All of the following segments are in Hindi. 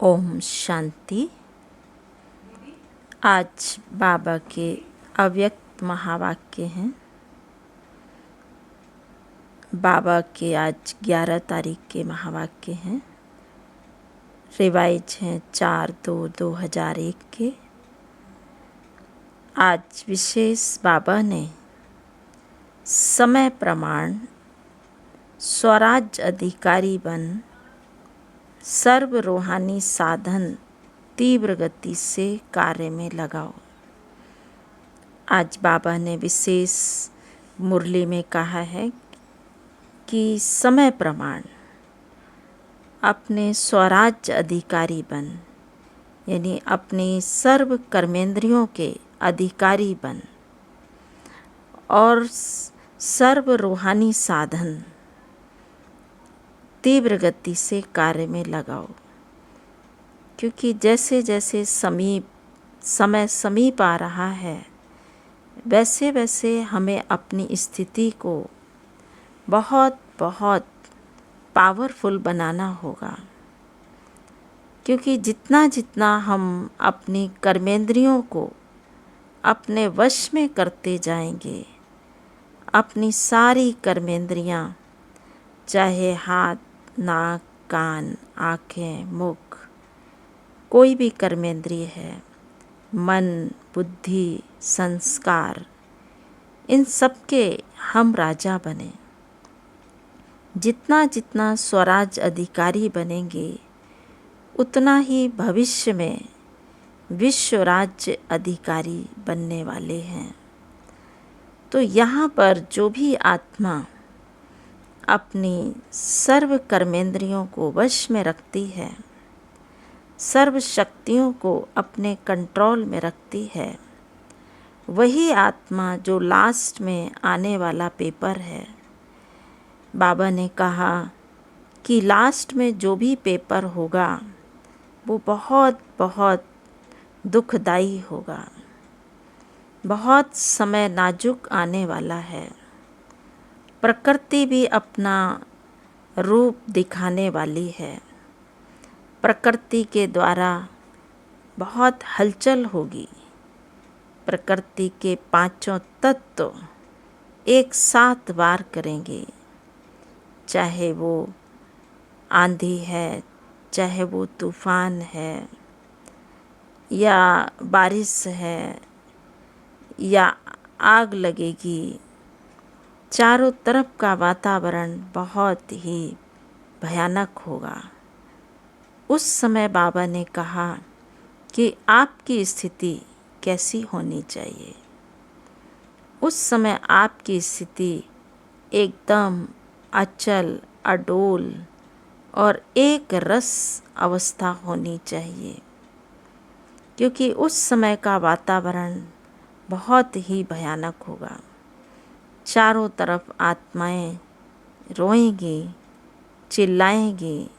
ओम शांति। आज बाबा के अव्यक्त महावाक्य हैं। बाबा के आज 11 तारीख के महावाक्य हैं। रिवाइज हैं 4/2/2001 के। आज विशेष बाबा ने समय प्रमाण, स्वराज अधिकारी बन, सर्व रूहानी साधन तीव्र गति से कार्य में लगाओ। आज बाबा ने विशेष मुरली में कहा है कि समय प्रमाण अपने स्वराज अधिकारी बन, यानी अपने सर्व कर्मेंद्रियों के अधिकारी बन और सर्व रूहानी साधन तीव्र गति से कार्य में लगाओ। क्योंकि जैसे जैसे समय समीप आ रहा है, वैसे वैसे हमें अपनी स्थिति को बहुत बहुत पावरफुल बनाना होगा। क्योंकि जितना जितना हम अपनी कर्मेंद्रियों को अपने वश में करते जाएंगे, अपनी सारी कर्मेंद्रियां, चाहे हाथ, नाक, कान, आँखें, मुख, कोई भी कर्मेंद्रिय है, मन, बुद्धि, संस्कार, इन सब के हम राजा बने। जितना जितना स्वराज अधिकारी बनेंगे, उतना ही भविष्य में विश्व राज्य अधिकारी बनने वाले हैं। तो यहाँ पर जो भी आत्मा अपनी सर्व कर्मेंद्रियों को वश में रखती है, सर्व शक्तियों को अपने कंट्रोल में रखती है, वही आत्मा जो लास्ट में आने वाला पेपर है। बाबा ने कहा कि लास्ट में जो भी पेपर होगा वो बहुत बहुत दुखदाई होगा। बहुत समय नाजुक आने वाला है। प्रकृति भी अपना रूप दिखाने वाली है। प्रकृति के द्वारा बहुत हलचल होगी। प्रकृति के पांचों तत्व एक साथ वार करेंगे। चाहे वो आंधी है, चाहे वो तूफान है, या बारिश है, या आग लगेगी। चारों तरफ का वातावरण बहुत ही भयानक होगा। उस समय बाबा ने कहा कि आपकी स्थिति कैसी होनी चाहिए। उस समय आपकी स्थिति एकदम अचल, अडोल और एक रस अवस्था होनी चाहिए। क्योंकि उस समय का वातावरण बहुत ही भयानक होगा। चारों तरफ आत्माएं रोएंगी, चिल्लाएंगी।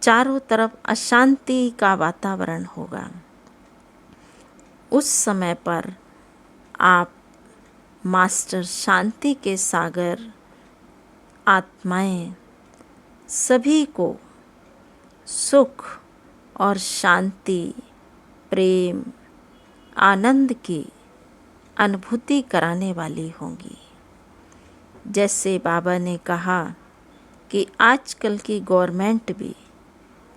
चारों तरफ अशांति का वातावरण होगा। उस समय पर आप मास्टर शांति के सागर आत्माएं सभी को सुख और शांति, प्रेम, आनंद की अनुभूति कराने वाली होंगी। जैसे बाबा ने कहा कि आजकल की गवर्नमेंट भी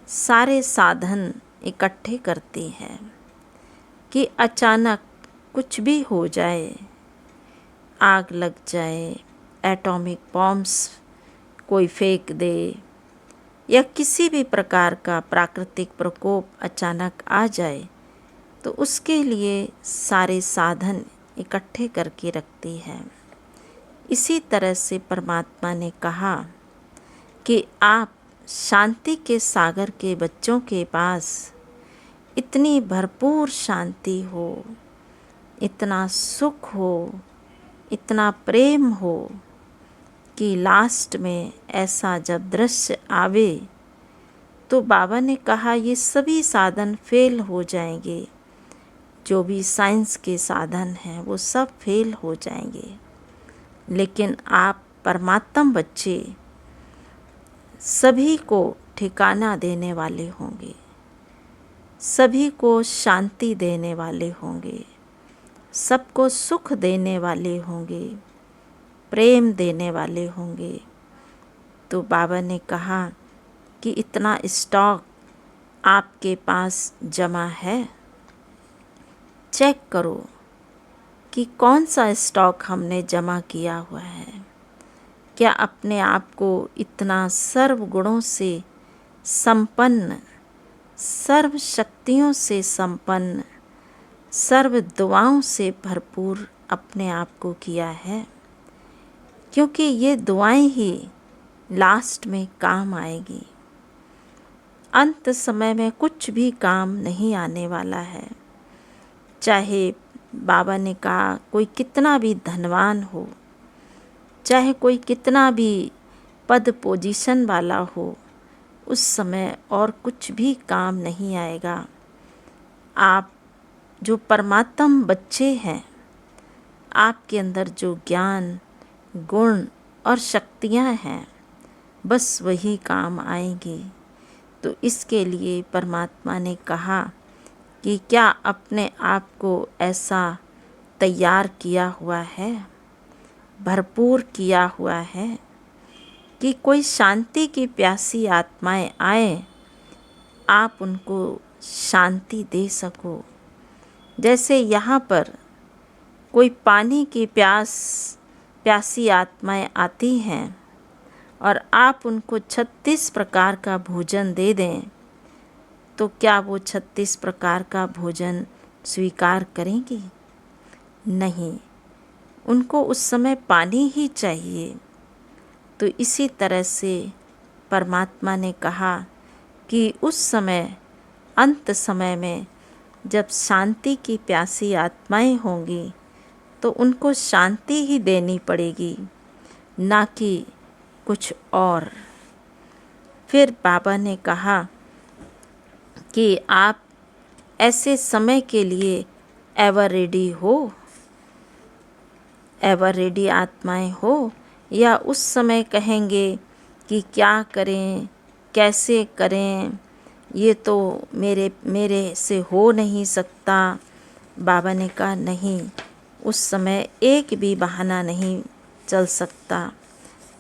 सारे साधन इकट्ठे करती है कि अचानक कुछ भी हो जाए, आग लग जाए, एटॉमिक बॉम्ब्स कोई फेंक दे, या किसी भी प्रकार का प्राकृतिक प्रकोप अचानक आ जाए, तो उसके लिए सारे साधन इकट्ठे करके रखती है। इसी तरह से परमात्मा ने कहा कि आप शांति के सागर के बच्चों के पास इतनी भरपूर शांति हो, इतना सुख हो, इतना प्रेम हो कि लास्ट में ऐसा जब दृश्य आवे तो बाबा ने कहा ये सभी साधन फेल हो जाएंगे। जो भी साइंस के साधन हैं वो सब फेल हो जाएंगे। लेकिन आप परमात्म बच्चे सभी को ठिकाना देने वाले होंगे, सभी को शांति देने वाले होंगे, सबको सुख देने वाले होंगे, प्रेम देने वाले होंगे। तो बाबा ने कहा कि इतना स्टॉक आपके पास जमा है, चेक करो कि कौन सा स्टॉक हमने जमा किया हुआ है। क्या अपने आप को इतना सर्व गुणों से संपन्न, सर्व शक्तियों से संपन्न, सर्व दुआओं से भरपूर अपने आप को किया है? क्योंकि ये दुआएं ही लास्ट में काम आएगी। अंत समय में कुछ भी काम नहीं आने वाला है। चाहे बाबा ने कहा कोई कितना भी धनवान हो, चाहे कोई कितना भी पद पोजीशन वाला हो, उस समय और कुछ भी काम नहीं आएगा। आप जो परमात्म बच्चे हैं, आपके अंदर जो ज्ञान, गुण और शक्तियाँ हैं, बस वही काम आएंगी। तो इसके लिए परमात्मा ने कहा कि क्या अपने आप को ऐसा तैयार किया हुआ है, भरपूर किया हुआ है कि कोई शांति की प्यासी आत्माएं आए, आप उनको शांति दे सको। जैसे यहाँ पर कोई पानी की प्यासी आत्माएं आती हैं और आप उनको 36 प्रकार का भोजन दे दें, तो क्या वो 36 प्रकार का भोजन स्वीकार करेंगी? नहीं, उनको उस समय पानी ही चाहिए। तो इसी तरह से परमात्मा ने कहा कि उस समय, अंत समय में जब शांति की प्यासी आत्माएं होंगी, तो उनको शांति ही देनी पड़ेगी, ना कि कुछ और। फिर बाबा ने कहा कि आप ऐसे समय के लिए एवर रेडी हो, एवर रेडी आत्माएं हो, या उस समय कहेंगे कि क्या करें, कैसे करें, ये तो मेरे से हो नहीं सकता। बाबा ने कहा नहीं, उस समय एक भी बहाना नहीं चल सकता।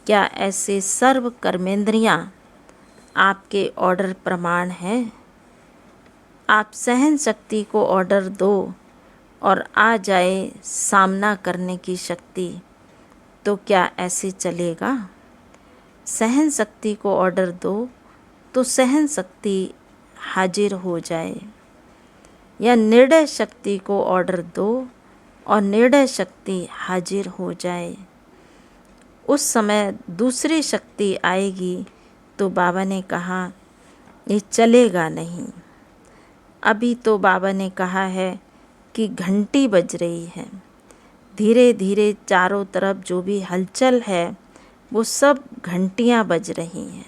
क्या ऐसे सर्व कर्मेंद्रियां आपके ऑर्डर प्रमाण हैं? आप सहन शक्ति को ऑर्डर दो और आ जाए सामना करने की शक्ति, तो क्या ऐसे चलेगा? सहन शक्ति को ऑर्डर दो तो सहन शक्ति हाजिर हो जाए, या निर्णय शक्ति को ऑर्डर दो और निर्णय शक्ति हाजिर हो जाए। उस समय दूसरी शक्ति आएगी तो बाबा ने कहा ये चलेगा नहीं। अभी तो बाबा ने कहा है कि घंटी बज रही है, धीरे धीरे चारों तरफ जो भी हलचल है वो सब घंटियां बज रही हैं।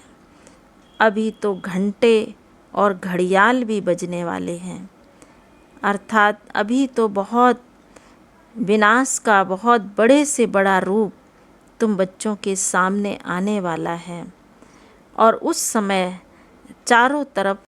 अभी तो घंटे और घड़ियाल भी बजने वाले हैं। अर्थात अभी तो बहुत विनाश का बहुत बड़े से बड़ा रूप तुम बच्चों के सामने आने वाला है, और उस समय चारों तरफ